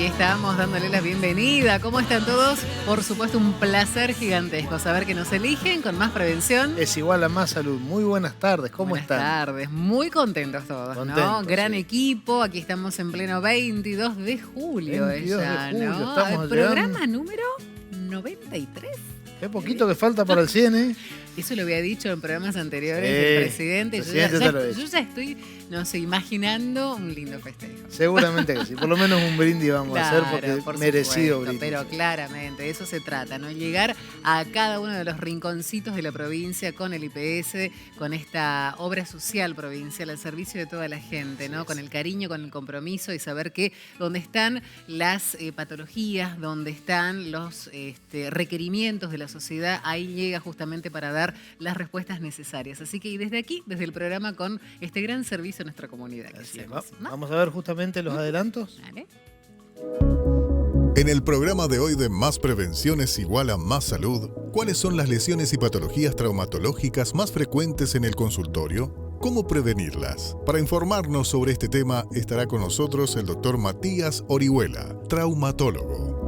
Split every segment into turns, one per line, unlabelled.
Aquí estamos dándole la bienvenida. ¿Cómo están todos? Por supuesto, un placer gigantesco saber que nos eligen con más prevención.
Es igual a más salud. Muy buenas tardes, ¿cómo están?
Buenas tardes, muy contentos todos,
Contentos,
¿no? Gran
sí.
equipo, aquí estamos en pleno 22 de julio.
22
ya,
de julio,
¿no?
estamos
Programa
llegando.
número 93.
Qué poquito que falta para el 100, ¿eh?
Eso lo había dicho en programas anteriores
Sí,
el presidente.
el presidente te lo ha dicho.
Yo ya estoy, no sé, imaginando un lindo festejo.
Seguramente que sí. Por lo menos un brindis vamos a hacer porque
por
merecido
supuesto,
brindis.
pero claramente, de eso se trata, ¿no? Llegar a cada uno de los rinconcitos de la provincia con el IPS, con esta obra social provincial al servicio de toda la gente, ¿no? Con el cariño, con el compromiso y saber que donde están las patologías, donde están los requerimientos de la sociedad, ahí llega justamente para dar las respuestas necesarias. Así que y desde aquí, desde el programa, con este gran servicio a nuestra comunidad.
Así es.
hacemos, ¿no?
Vamos a ver justamente los adelantos.
Dale.
En el programa de hoy de Más Prevención es igual a Más Salud, ¿cuáles son las lesiones y patologías traumatológicas más frecuentes en el consultorio? ¿Cómo prevenirlas? Para informarnos sobre este tema estará con nosotros el doctor Matías Orihuela, traumatólogo.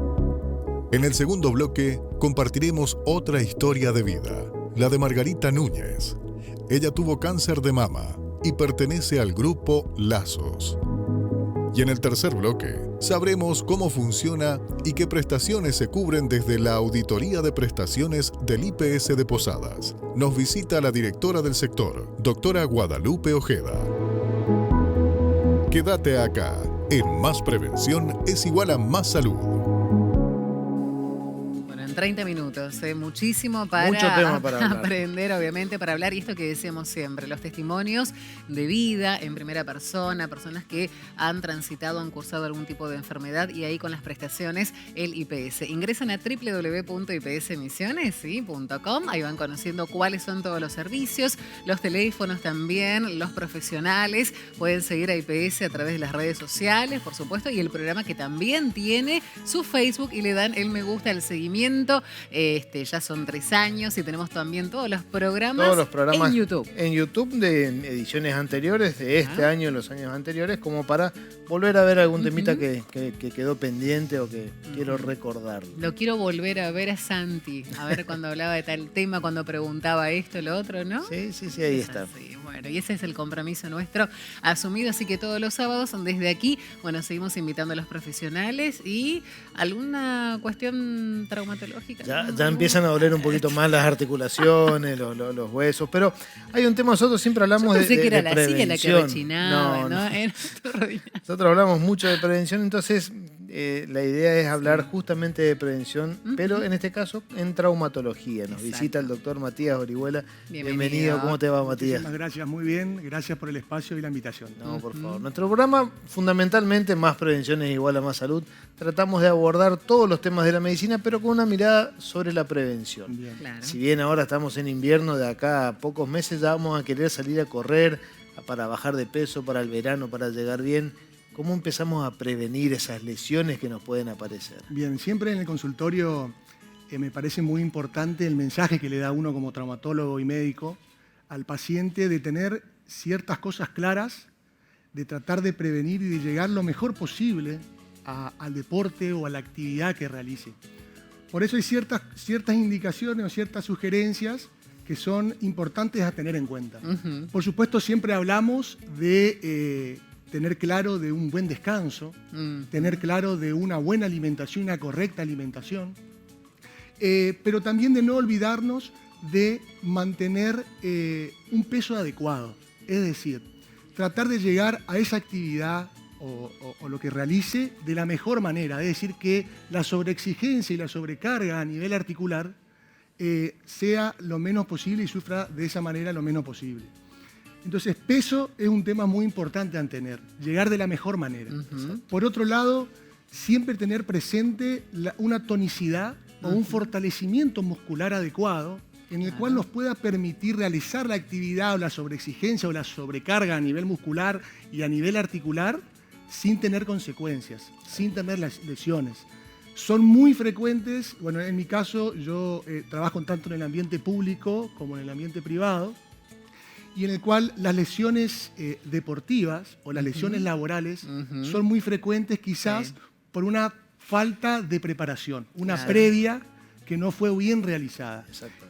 En el segundo bloque compartiremos otra historia de vida, la de Margarita Núñez. Ella tuvo cáncer de mama y pertenece al grupo Lazos. Y en el tercer bloque, sabremos cómo funciona y qué prestaciones se cubren desde la Auditoría de Prestaciones del IPS de Posadas. Nos visita la directora del sector, doctora Guadalupe Ojeda. Quédate acá, en Más Prevención es igual a Más Salud.
30 minutos, muchísimo para,
Mucho tema para hablar.
aprender, obviamente, para hablar. Y esto que decíamos siempre, los testimonios de vida en primera persona, personas que han transitado, han cursado algún tipo de enfermedad y ahí con las prestaciones, el IPS. Ingresan a www.ipsmisiones.com, ahí van conociendo cuáles son todos los servicios, los teléfonos también, los profesionales. Pueden seguir a IPS a través de las redes sociales, por supuesto, y el programa que también tiene su Facebook y le dan el me gusta, el seguimiento. Ya son 3 años y tenemos también todos los programas en YouTube.
En YouTube de ediciones anteriores, de este año y los años anteriores, como para volver a ver algún temita que quedó pendiente o que quiero recordarlo.
Lo quiero volver a ver a Santi, a ver cuando hablaba de tal tema, cuando preguntaba esto, lo otro, ¿no?
Sí, ahí está.
Sí, bueno, y ese es el compromiso nuestro asumido, así que todos los sábados desde aquí, bueno, seguimos invitando a los profesionales y alguna cuestión traumatológica.
Ya empiezan a doler un poquito más las articulaciones, los huesos, pero hay un tema, nosotros siempre hablamos de
que era la
prevención.
silla la que rechinaba, ¿no?
Nosotros hablamos mucho de prevención, entonces la idea es hablar justamente de prevención, pero en este caso en traumatología. Nos visita el doctor Matías Orihuela. Bienvenido. ¿Cómo te va, Matías?
Muchísimas gracias, muy bien. Gracias por el espacio y la invitación.
No, por favor. Nuestro programa, fundamentalmente, Más Prevención es igual a Más Salud. Tratamos de abordar todos los temas de la medicina, pero con una mirada sobre la prevención.
Bien.
Claro.
Si bien ahora estamos en invierno, de acá a pocos meses ya vamos a querer salir a correr para bajar de peso, para el verano, para llegar bien. ¿Cómo empezamos a prevenir esas lesiones que nos pueden aparecer?
Bien, siempre en el consultorio me parece muy importante el mensaje que le da uno como traumatólogo y médico al paciente de tener ciertas cosas claras, de tratar de prevenir y de llegar lo mejor posible al deporte o a la actividad que realice. Por eso hay ciertas indicaciones o ciertas sugerencias que son importantes a tener en cuenta. Por supuesto, siempre hablamos de tener claro de un buen descanso, tener claro de una buena alimentación, una correcta alimentación, pero también de no olvidarnos de mantener un peso adecuado. Es decir, tratar de llegar a esa actividad o lo que realice de la mejor manera. Es decir, que la sobreexigencia y la sobrecarga a nivel articular sea lo menos posible y sufra de esa manera lo menos posible. Entonces, peso es un tema muy importante a tener, llegar de la mejor manera. Por otro lado, siempre tener presente una tonicidad o un fortalecimiento muscular adecuado en el cual nos pueda permitir realizar la actividad o la sobreexigencia o la sobrecarga a nivel muscular y a nivel articular sin tener consecuencias, sin tener las lesiones. Son muy frecuentes, bueno, en mi caso yo trabajo tanto en el ambiente público como en el ambiente privado, y en el cual las lesiones deportivas o las lesiones laborales son muy frecuentes quizás por una falta de preparación, una previa que no fue bien realizada.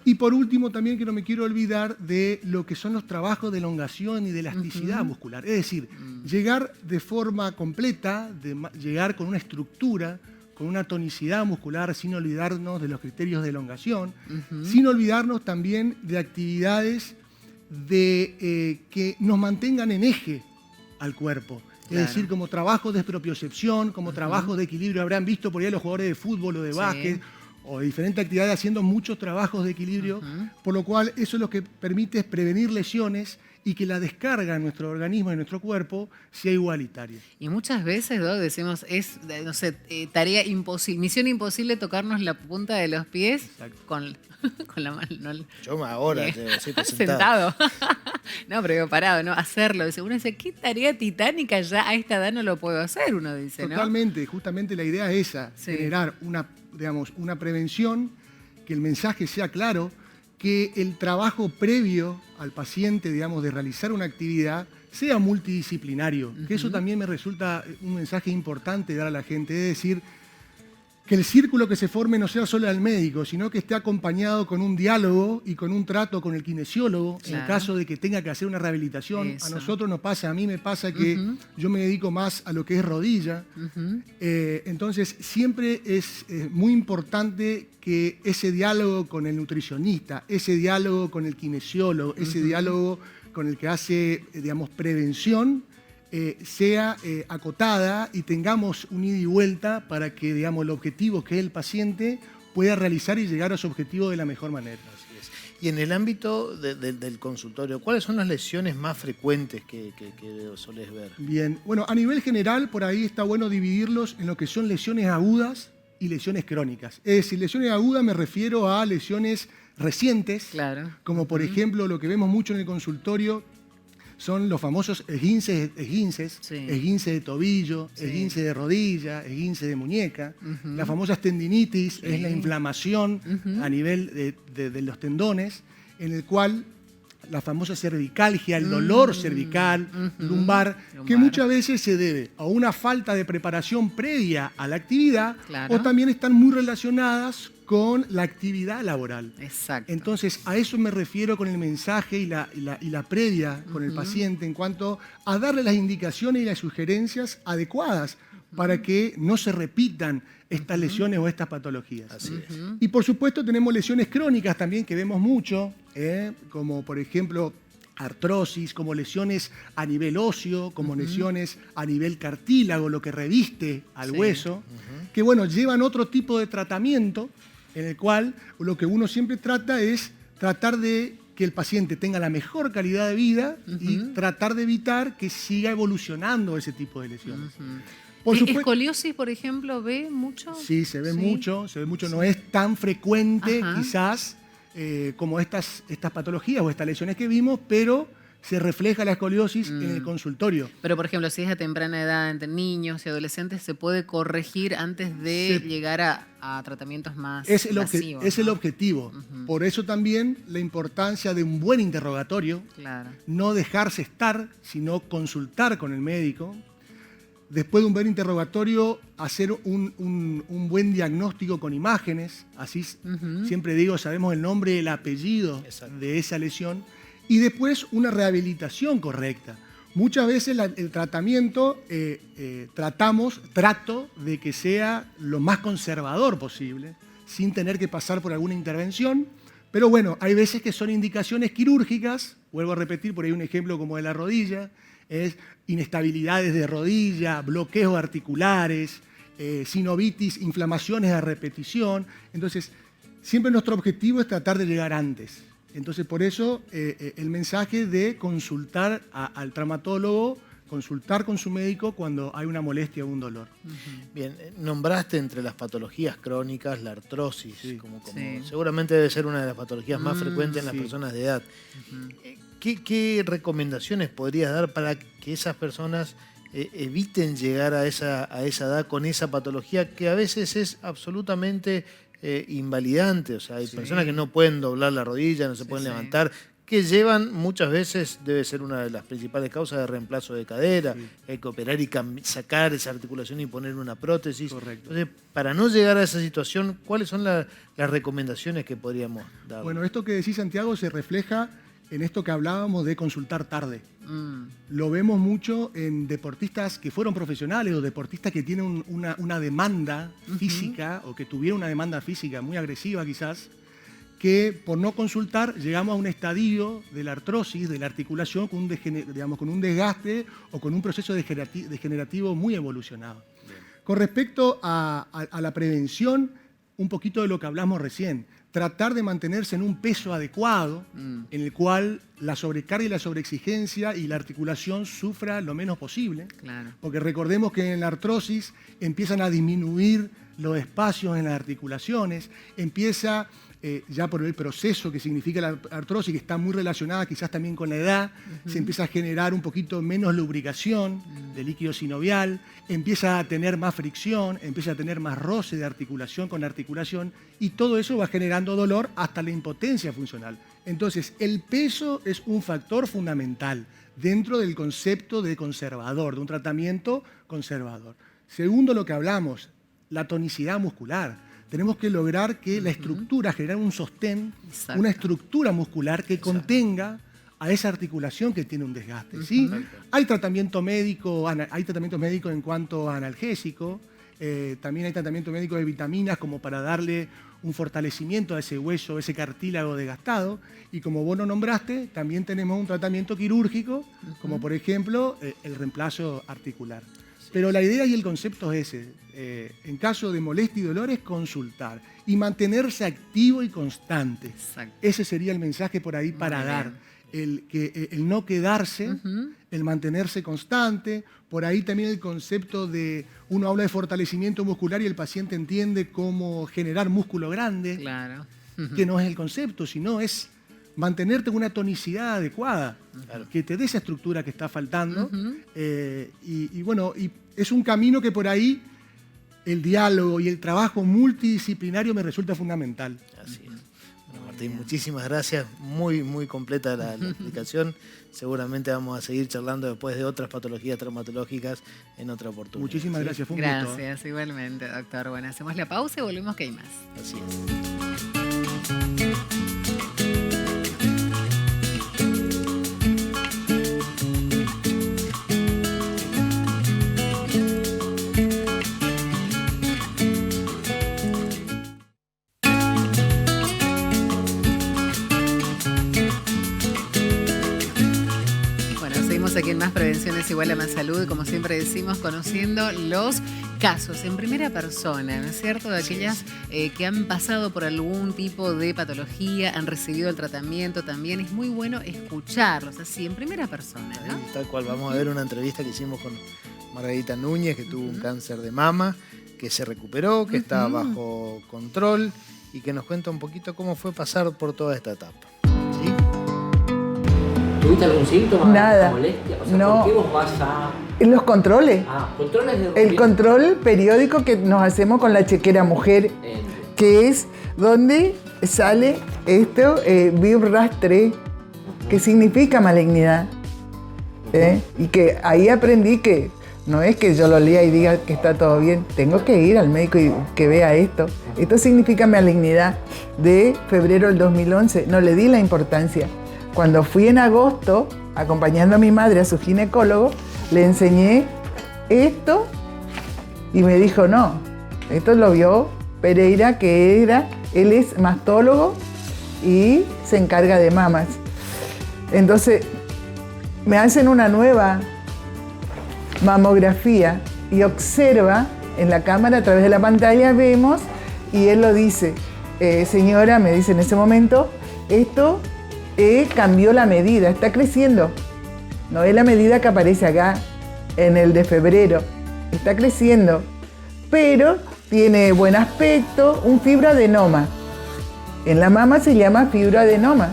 Y por último, también que no me quiero olvidar de lo que son los trabajos de elongación y de elasticidad muscular. Es decir, llegar de forma completa, llegar con una estructura, con una tonicidad muscular, sin olvidarnos de los criterios de elongación, sin olvidarnos también de actividades que nos mantengan en eje al cuerpo. Es decir, como trabajos de propiocepción, como trabajos de equilibrio. Habrán visto por ahí a los jugadores de fútbol o de básquet o de diferentes actividades haciendo muchos trabajos de equilibrio, por lo cual eso es lo que permite es prevenir lesiones y que la descarga en nuestro organismo, en nuestro cuerpo, sea igualitaria.
Y muchas veces, ¿no? Decimos, es, no sé, tarea imposible, misión imposible tocarnos la punta de los pies con la mano. No,
yo ahora
sentado. No, pero digo, parado, ¿no? Hacerlo. Uno dice, qué tarea titánica, ya a esta edad no lo puedo hacer, uno dice, ¿no?
Totalmente, justamente la idea es esa, generar una prevención, que el mensaje sea claro, que el trabajo previo al paciente, digamos, de realizar una actividad sea multidisciplinario, que eso también me resulta un mensaje importante dar a la gente, es decir, que el círculo que se forme no sea solo al médico, sino que esté acompañado con un diálogo y con un trato con el kinesiólogo, en el caso de que tenga que hacer una rehabilitación. Eso. A nosotros nos pasa, a mí me pasa que yo me dedico más a lo que es rodilla, entonces siempre es muy importante que ese diálogo con el nutricionista, ese diálogo con el kinesiólogo, ese diálogo con el que hace, digamos, prevención, sea acotada y tengamos un ida y vuelta para que, digamos, el objetivo que es el paciente pueda realizar y llegar a su objetivo de la mejor manera.
Así es. Y en el ámbito del consultorio, ¿cuáles son las lesiones más frecuentes que solés ver?
Bien, bueno, a nivel general, por ahí está bueno dividirlos en lo que son lesiones agudas y lesiones crónicas. Es decir, lesiones agudas me refiero a lesiones recientes, como por ejemplo lo que vemos mucho en el consultorio, son los famosos esguinces de tobillo, esguince de rodilla, esguince de muñeca. Las famosas tendinitis es la inflamación a nivel de los tendones, en el cual la famosa cervicalgia, el dolor cervical, lumbar, que muchas veces se debe a una falta de preparación previa a la actividad o también están muy relacionadas con la actividad laboral.
Exacto.
Entonces, a eso me refiero con el mensaje y la previa con el paciente en cuanto a darle las indicaciones y las sugerencias adecuadas para que no se repitan estas lesiones o estas patologías.
Así es.
Y por supuesto tenemos lesiones crónicas también que vemos mucho, como por ejemplo artrosis, como lesiones a nivel óseo, como lesiones a nivel cartílago, lo que reviste al hueso, que bueno, llevan otro tipo de tratamiento en el cual lo que uno siempre trata es tratar de que el paciente tenga la mejor calidad de vida y tratar de evitar que siga evolucionando ese tipo de lesiones.
Por supuesto, ¿escoliosis, por ejemplo, ve mucho?
Sí, se ve mucho, no es tan frecuente quizás como estas patologías o estas lesiones que vimos, pero se refleja la escoliosis en el consultorio.
Pero, por ejemplo, si es a temprana edad, entre niños y adolescentes, ¿se puede corregir antes de llegar a tratamientos más masivos?
Es el objetivo. Por eso también la importancia de un buen interrogatorio, no dejarse estar, sino consultar con el médico. Después de un buen interrogatorio, hacer un buen diagnóstico con imágenes, así siempre digo, sabemos el nombre y el apellido de esa lesión, y después una rehabilitación correcta. Muchas veces el tratamiento, trato de que sea lo más conservador posible, sin tener que pasar por alguna intervención, pero bueno, hay veces que son indicaciones quirúrgicas, vuelvo a repetir, por ahí un ejemplo como de la rodilla, es inestabilidades de rodilla, bloqueos articulares, sinovitis, inflamaciones a repetición. Entonces, siempre nuestro objetivo es tratar de llegar antes. Entonces, por eso el mensaje de consultar al traumatólogo, consultar con su médico cuando hay una molestia o un dolor.
Bien, nombraste entre las patologías crónicas la artrosis, seguramente debe ser una de las patologías más frecuentes en las personas de edad. ¿Qué recomendaciones podrías dar para que esas personas eviten llegar a esa edad con esa patología que a veces es absolutamente invalidante? O sea, hay personas que no pueden doblar la rodilla, no se pueden levantar, que llevan muchas veces, debe ser una de las principales causas de reemplazo de cadera. Sí. Hay que operar y sacar esa articulación y poner una prótesis.
Correcto.
Entonces, para no llegar a esa situación, ¿cuáles son las recomendaciones que podríamos dar?
Bueno, esto que decís, Santiago, se refleja en esto que hablábamos de consultar tarde. Lo vemos mucho en deportistas que fueron profesionales o deportistas que tienen una demanda física o que tuvieron una demanda física muy agresiva quizás, que por no consultar llegamos a un estadio de la artrosis, de la articulación, con un desgaste o con un proceso degenerativo muy evolucionado. Bien. Con respecto a la prevención, un poquito de lo que hablamos recién, tratar de mantenerse en un peso adecuado, en el cual la sobrecarga y la sobreexigencia y la articulación sufra lo menos posible. Claro. Porque recordemos que en la artrosis empiezan a disminuir los espacios en las articulaciones, empieza ya por el proceso que significa la artrosis, que está muy relacionada quizás también con la edad, se empieza a generar un poquito menos lubricación del líquido sinovial, empieza a tener más fricción, empieza a tener más roce de articulación con articulación, y todo eso va generando dolor hasta la impotencia funcional. Entonces, el peso es un factor fundamental dentro del concepto de conservador, de un tratamiento conservador. Segundo, lo que hablamos, la tonicidad muscular. Tenemos que lograr que la estructura, generar un sostén, una estructura muscular que contenga a esa articulación que tiene un desgaste. ¿Sí? Hay tratamientos médicos en cuanto a analgésico, también hay tratamiento médico de vitaminas como para darle un fortalecimiento a ese hueso, ese cartílago desgastado, y como vos lo nombraste, también tenemos un tratamiento quirúrgico, como por ejemplo el reemplazo articular. Pero la idea y el concepto es ese. En caso de molestia y dolor es consultar y mantenerse activo y constante. Exacto. Ese sería el mensaje por ahí para dar. El no quedarse, el mantenerse constante. Por ahí también el concepto de, uno habla de fortalecimiento muscular y el paciente entiende cómo generar músculo grande. Claro. Que no es el concepto, sino es mantenerte con una tonicidad adecuada, que te dé esa estructura que está faltando. Y bueno, y es un camino que por ahí el diálogo y el trabajo multidisciplinario me resulta fundamental.
Así es. Bueno, Martín, muchísimas gracias. Muy, muy completa la explicación. Seguramente vamos a seguir charlando después de otras patologías traumatológicas en otra oportunidad.
Muchísimas gracias. Fue un gusto.
Gracias, igualmente, doctor. Bueno, hacemos la pausa y volvemos que hay más.
Así es.
Aquí en Más Prevención es igual a más salud, como siempre decimos, conociendo los casos en primera persona, ¿no es cierto? De aquellas que han pasado por algún tipo de patología, han recibido el tratamiento también. Es muy bueno escucharlos así, en primera persona, ¿no?
Tal cual, vamos a ver una entrevista que hicimos con Margarita Núñez, que tuvo un cáncer de mama, que se recuperó, que está bajo control y que nos cuenta un poquito cómo fue pasar por toda esta etapa.
¿Tuviste algún síntoma?
Nada.
¿Molestia? O sea,
no.
¿por qué vos vas a...?
Los controles.
¿Controles de
el control periódico que nos hacemos con la chequera mujer, que es donde sale esto, BIRRAS-3, que significa malignidad. Y que ahí aprendí que no es que yo lo lea y diga que está todo bien, tengo que ir al médico y que vea esto. Esto significa malignidad de febrero del 2011. No le di la importancia. Cuando fui en agosto, acompañando a mi madre a su ginecólogo, le enseñé esto y me dijo, no, esto lo vio Pereira, él es mastólogo y se encarga de mamas. Entonces, me hacen una nueva mamografía y observa en la cámara, a través de la pantalla, vemos, y él lo dice, señora, me dice en ese momento, esto cambió la medida, está creciendo. No es la medida que aparece acá en el de febrero, está creciendo, pero tiene buen aspecto, un fibroadenoma. En la mama se llama fibroadenoma,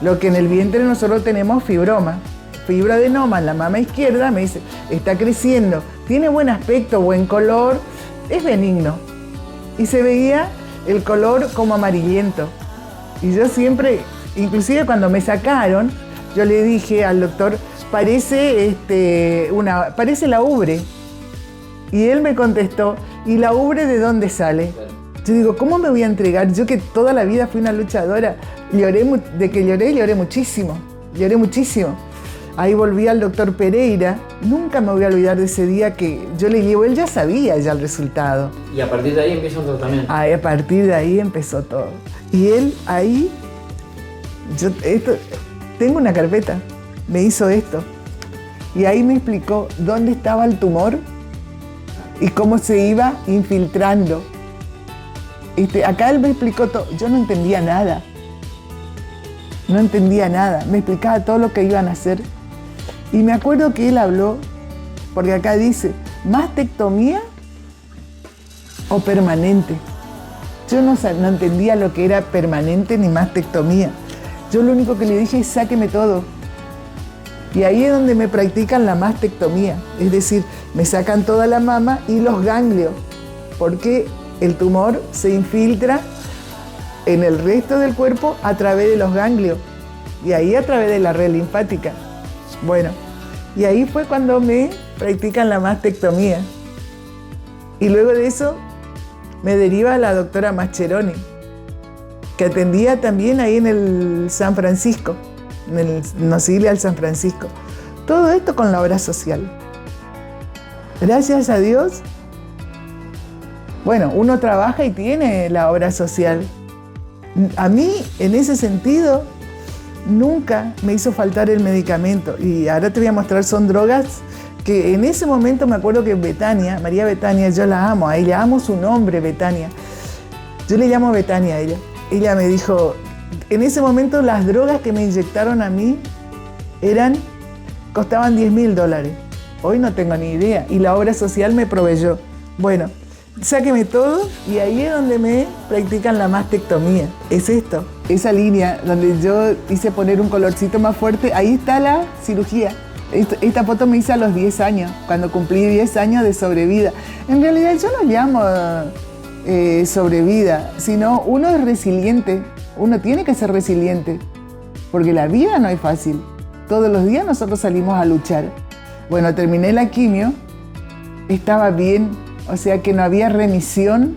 lo que en el vientre nosotros tenemos fibroma. Fibroadenoma en la mama izquierda, me dice, está creciendo, tiene buen aspecto, buen color, es benigno. Y se veía el color como amarillento. Y yo siempre Inclusive cuando me sacaron, yo le dije al doctor, parece la ubre. Y él me contestó, ¿y la ubre de dónde sale? Yo digo, ¿cómo me voy a entregar? Yo que toda la vida fui una luchadora, lloré muchísimo. Ahí volví al doctor Pereira, nunca me voy a olvidar de ese día que yo le llevo, él ya sabía el resultado.
Y a partir de ahí empieza un tratamiento.
A partir de ahí empezó todo. Y él ahí, tengo una carpeta, me hizo esto. Y ahí me explicó dónde estaba el tumor y cómo se iba infiltrando. Acá él me explicó todo, yo no entendía nada. Me explicaba todo lo que iban a hacer. Y me acuerdo que él habló, porque acá dice, mastectomía o permanente. Yo no entendía lo que era permanente ni mastectomía. Yo lo único que le dije es sáqueme todo. Y ahí es donde me practican la mastectomía. Es decir, me sacan toda la mama y los ganglios, porque el tumor se infiltra en el resto del cuerpo a través de los ganglios y ahí a través de la red linfática. Bueno, y ahí fue cuando me practican la mastectomía. Y luego de eso me deriva la doctora Mascheroni, que atendía también ahí en el San Francisco, en el Nocilial San Francisco. Todo esto con la obra social. Gracias a Dios, bueno, uno trabaja y tiene la obra social. A mí, en ese sentido, nunca me hizo faltar el medicamento. Y ahora te voy a mostrar, son drogas que en ese momento me acuerdo que Betania, María Betania, yo la amo, a ella amo su nombre, Betania. Yo le llamo Betania a ella. Ella me dijo, en ese momento las drogas que me inyectaron a mí costaban $10.000. Hoy no tengo ni idea. Y la obra social me proveyó. Bueno, sáqueme todo y ahí es donde me practican la mastectomía. Es esto, esa línea donde yo hice poner un colorcito más fuerte, ahí está la cirugía. Esta foto me hice a los 10 años, cuando cumplí 10 años de sobrevida. En realidad yo no llamo sobrevida, sino uno es resiliente, uno tiene que ser resiliente, porque la vida no es fácil. Todos los días nosotros salimos a luchar. Bueno, terminé la quimio, estaba bien, o sea que no había remisión,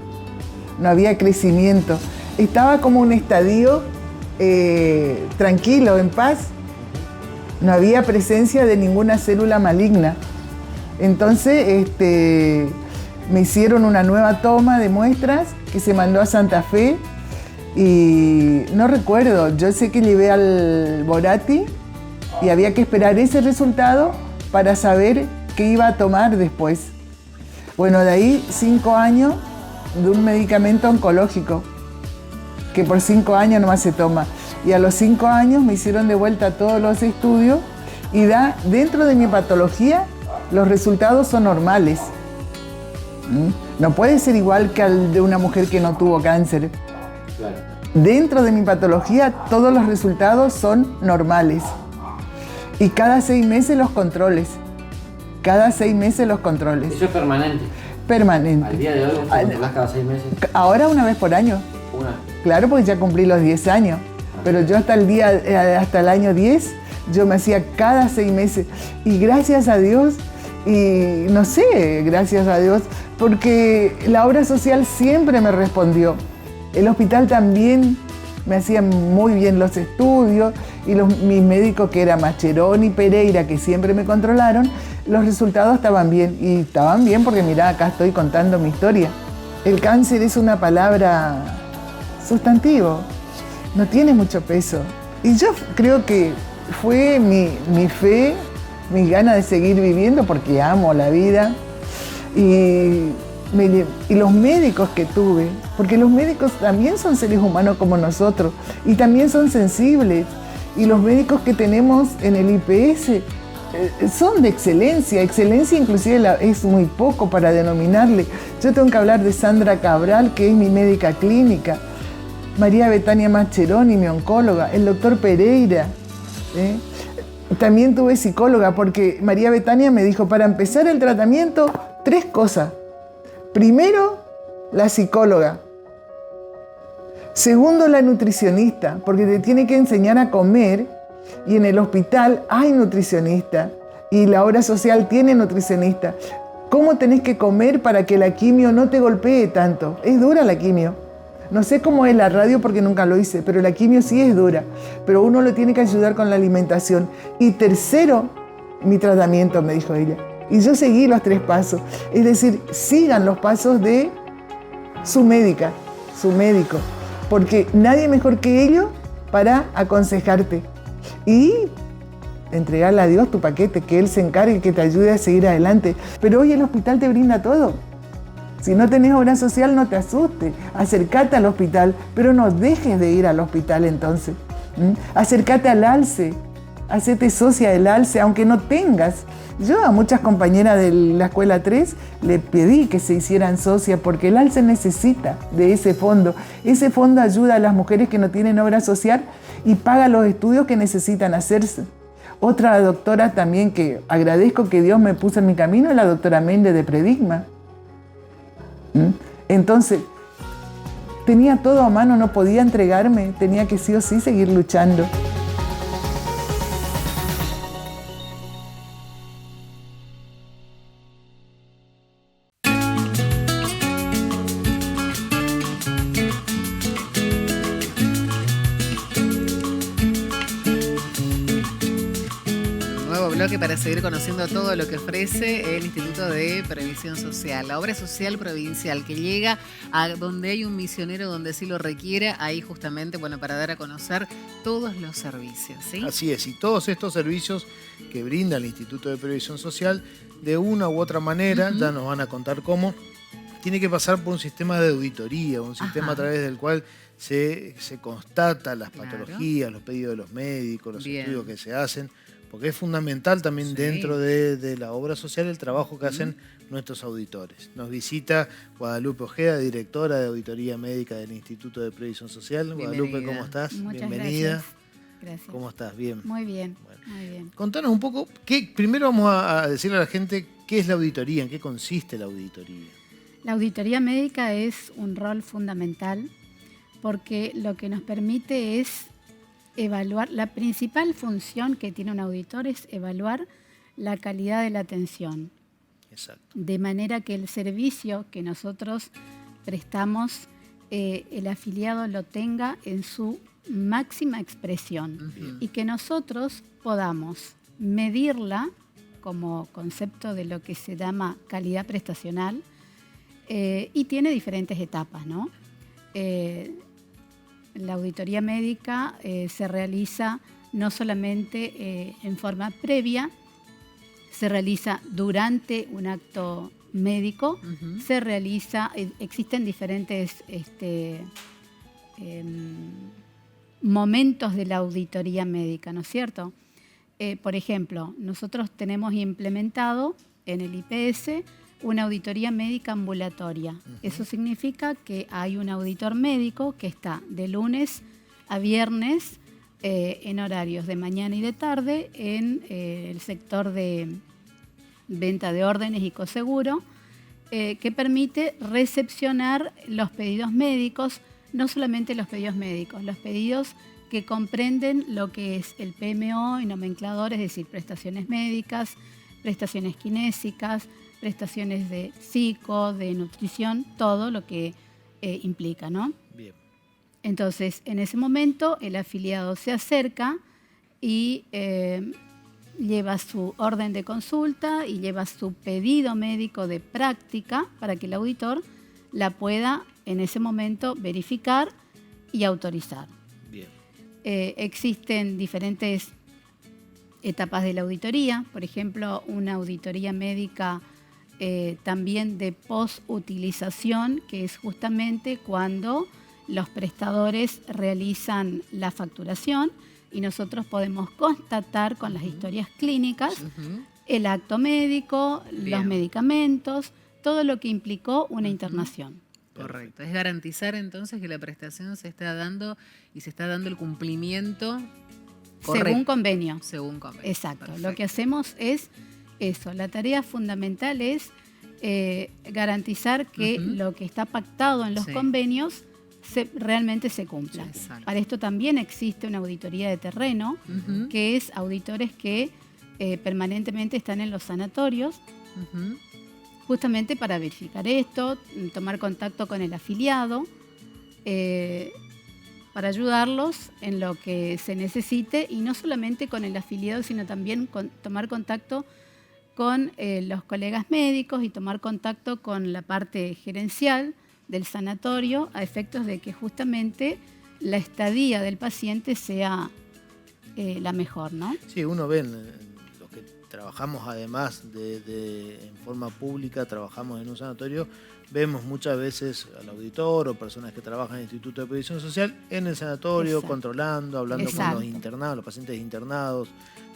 no había crecimiento. Estaba como un estadio tranquilo, en paz. No había presencia de ninguna célula maligna. Entonces me hicieron una nueva toma de muestras que se mandó a Santa Fe y no recuerdo, yo sé que llevé al Borati y había que esperar ese resultado para saber qué iba a tomar después. Bueno, de ahí 5 años de un medicamento oncológico que por 5 años nomás se toma. Y a los 5 años me hicieron de vuelta todos los estudios y dentro de mi patología los resultados son normales. No puede ser igual que al de una mujer que no tuvo cáncer.
Claro.
Dentro de mi patología todos los resultados son normales. Y cada 6 meses los controles. Cada 6 meses los controles.
¿Eso es permanente?
Permanente.
¿Al día de hoy vos controlás cada 6 meses?
Ahora una vez por año.
¿Una?
Claro, porque ya cumplí los 10 años. Pero yo hasta el año 10, yo me hacía cada 6 meses. Y gracias a Dios, y no sé, gracias a Dios, porque la obra social siempre me respondió. El hospital también me hacía muy bien los estudios y mis médicos, que eran Mascheroni y Pereira, que siempre me controlaron, los resultados estaban bien. Y estaban bien porque mirá, acá estoy contando mi historia. El cáncer es una palabra sustantivo. No tiene mucho peso. Y yo creo que fue mi fe, mis ganas de seguir viviendo, porque amo la vida. Y los médicos que tuve, porque los médicos también son seres humanos como nosotros y también son sensibles. Y los médicos que tenemos en el IPS son de excelencia. Excelencia inclusive es muy poco para denominarle. Yo tengo que hablar de Sandra Cabral, que es mi médica clínica. María Betania Mascheroni, mi oncóloga, el doctor Pereira. También tuve psicóloga porque María Betania me dijo, para empezar el tratamiento, 3 cosas. Primero, la psicóloga. Segundo, la nutricionista, porque te tiene que enseñar a comer y en el hospital hay nutricionista y la obra social tiene nutricionista. ¿Cómo tenés que comer para que la quimio no te golpee tanto? Es dura la quimio. No sé cómo es la radio porque nunca lo hice, pero la quimio sí es dura. Pero uno le tiene que ayudar con la alimentación. Y tercero, mi tratamiento, me dijo ella. Y yo seguí los 3 pasos. Es decir, sigan los pasos de su médica, su médico. Porque nadie mejor que ellos para aconsejarte. Y entregarle a Dios tu paquete, que Él se encargue, que te ayude a seguir adelante. Pero hoy el hospital te brinda todo. Si no tenés obra social, no te asustes. Acércate al hospital, pero no dejes de ir al hospital entonces. Acércate al ALCE, hacete socia del ALCE, aunque no tengas. Yo a muchas compañeras de la Escuela 3 le pedí que se hicieran socias porque el ALCE necesita de ese fondo. Ese fondo ayuda a las mujeres que no tienen obra social y paga los estudios que necesitan hacerse. Otra doctora también que agradezco que Dios me puso en mi camino es la doctora Méndez de Predigma. Entonces, tenía todo a mano, no podía entregarme, tenía que sí o sí seguir luchando.
Bloque para seguir conociendo todo lo que ofrece el Instituto de Previsión Social, la obra social provincial que llega a donde hay un misionero, donde sí lo requiera, ahí justamente, bueno, para dar a conocer todos los servicios, ¿sí?
Así es, y todos estos servicios que brinda el Instituto de Previsión Social, de una u otra manera, ya nos van a contar cómo, tiene que pasar por un sistema de auditoría, un sistema a través del cual se constatan las patologías, los pedidos de los médicos, los estudios que se hacen, porque es fundamental también dentro de la obra social el trabajo que hacen nuestros auditores. Nos visita Guadalupe Ojeda, directora de Auditoría Médica del Instituto de Previsión Social.
Bienvenida.
Guadalupe, ¿cómo estás?
Muchas
Bienvenida.
Gracias.
¿Cómo estás? Bien.
Muy bien,
Bueno.
muy bien.
Contanos un poco, primero vamos a decirle a la gente qué es la auditoría, en qué consiste la auditoría.
La auditoría médica es un rol fundamental porque lo que nos permite es evaluar, la principal función que tiene un auditor es evaluar la calidad de la atención.
Exacto.
De manera que el servicio que nosotros prestamos, el afiliado lo tenga en su máxima expresión y que nosotros podamos medirla como concepto de lo que se llama calidad prestacional y tiene diferentes etapas, ¿no? La auditoría médica se realiza no solamente en forma previa, se realiza durante un acto médico, se realiza, existen diferentes momentos de la auditoría médica, ¿no es cierto? Por ejemplo, nosotros tenemos implementado en el IPS una auditoría médica ambulatoria. Eso significa que hay un auditor médico que está de lunes a viernes en horarios de mañana y de tarde en el sector de venta de órdenes y coseguro, que permite recepcionar los pedidos médicos, no solamente los pedidos médicos, los pedidos que comprenden lo que es el PMO y nomenclador, es decir, prestaciones médicas, prestaciones kinésicas, prestaciones de psico, de nutrición, todo lo que implica, ¿no?
Bien.
Entonces, en ese momento, el afiliado se acerca y lleva su orden de consulta y lleva su pedido médico de práctica para que el auditor la pueda, en ese momento, verificar y autorizar.
Bien.
Existen diferentes etapas de la auditoría, por ejemplo, una auditoría médica también de posutilización, que es justamente cuando los prestadores realizan la facturación y nosotros podemos constatar con las historias clínicas el acto médico, los medicamentos, todo lo que implicó una internación.
Correcto. Es garantizar entonces que la prestación se está dando y se está dando el cumplimiento correcto.
Según convenio.
Según convenio.
Exacto.
Perfecto.
Lo que hacemos es eso. La tarea fundamental es garantizar que lo que está pactado en los convenios realmente se cumpla.
Exacto.
Para esto también existe una auditoría de terreno, que es auditores que permanentemente están en los sanatorios, justamente para verificar esto, tomar contacto con el afiliado, para ayudarlos en lo que se necesite, y no solamente con el afiliado, sino también tomar contacto con los colegas médicos y tomar contacto con la parte gerencial del sanatorio a efectos de que justamente la estadía del paciente sea la mejor, ¿no?
Sí, uno ve los que trabajamos además en forma pública, trabajamos en un sanatorio, vemos muchas veces al auditor o personas que trabajan en el Instituto de Previsión Social en el sanatorio, controlando, hablando con los internados, los pacientes internados,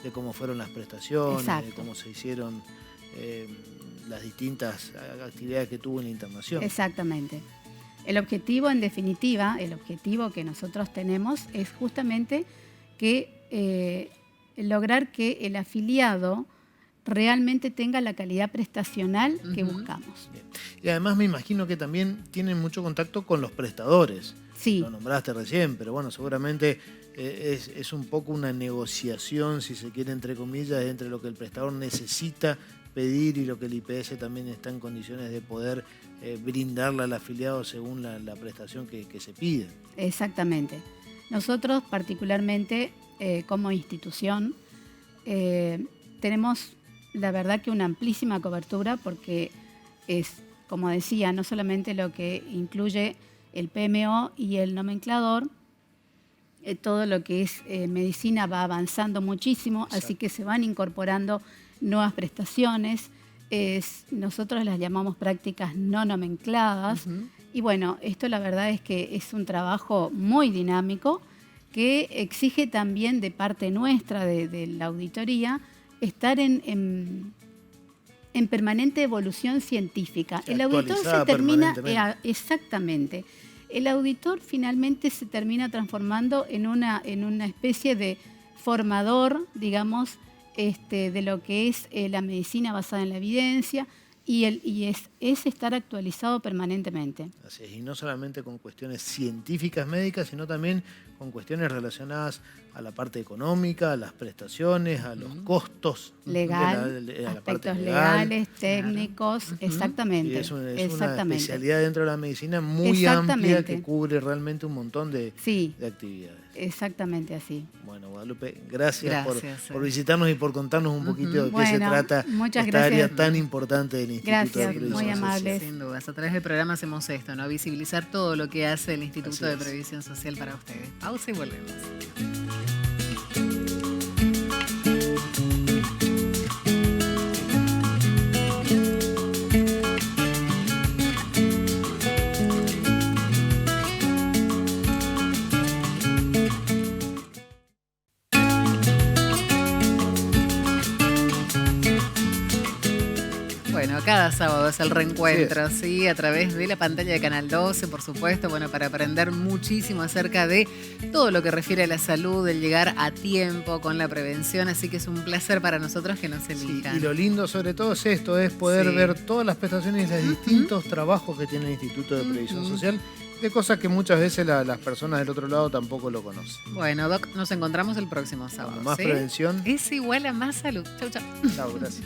de cómo fueron las prestaciones, de cómo se hicieron las distintas actividades que tuvo en la internación.
Exactamente. El objetivo, en definitiva, el objetivo que nosotros tenemos es justamente que lograr que el afiliado realmente tenga la calidad prestacional que buscamos.
Bien. Y además me imagino que también tienen mucho contacto con los prestadores.
Sí.
Lo nombraste recién, pero bueno, seguramente es un poco una negociación, si se quiere, entre comillas, entre lo que el prestador necesita pedir y lo que el IPS también está en condiciones de poder brindarle al afiliado según la prestación que se pide.
Exactamente. Nosotros particularmente como institución tenemos la verdad que una amplísima cobertura, porque es, como decía, no solamente lo que incluye el PMO y el nomenclador, todo lo que es medicina va avanzando muchísimo, así que se van incorporando nuevas prestaciones. Nosotros las llamamos prácticas no nomencladas. Y bueno, esto la verdad es que es un trabajo muy dinámico que exige también de parte nuestra, de la auditoría, estar en permanente evolución científica. El auditor se termina... exactamente. El auditor finalmente se termina transformando en una especie de formador, digamos, de lo que es la medicina basada en la evidencia, y es estar actualizado permanentemente.
Así es, y no solamente con cuestiones científicas médicas, sino también con cuestiones relacionadas a la parte económica, a las prestaciones, a los costos.
Legal, aspectos legales, técnicos, exactamente.
Y es una especialidad dentro de la medicina muy amplia que cubre realmente un montón de actividades.
Exactamente así.
Bueno, Guadalupe, gracias por visitarnos y por contarnos un poquito de qué se trata esta área tan importante del Instituto de Previsión
muy amables.
Social.
Sin dudas, a través del programa hacemos esto, ¿no? Visibilizar todo lo que hace el Instituto de Previsión Social para ustedes. Pausa y volvemos. Bueno, cada sábado es el reencuentro, ¿sí? A través de la pantalla de Canal 12, por supuesto, bueno, para aprender muchísimo acerca de todo lo que refiere a la salud, el llegar a tiempo con la prevención, así que es un placer para nosotros que nos elijan.
Sí, y lo lindo sobre todo es esto, es poder ver todas las prestaciones y los distintos trabajos que tiene el Instituto de Previsión Social, de cosas que muchas veces las personas del otro lado tampoco lo conocen.
Bueno, Doc, nos encontramos el próximo sábado.
Más prevención
es igual a más salud. Chau, chau.
Chau, gracias.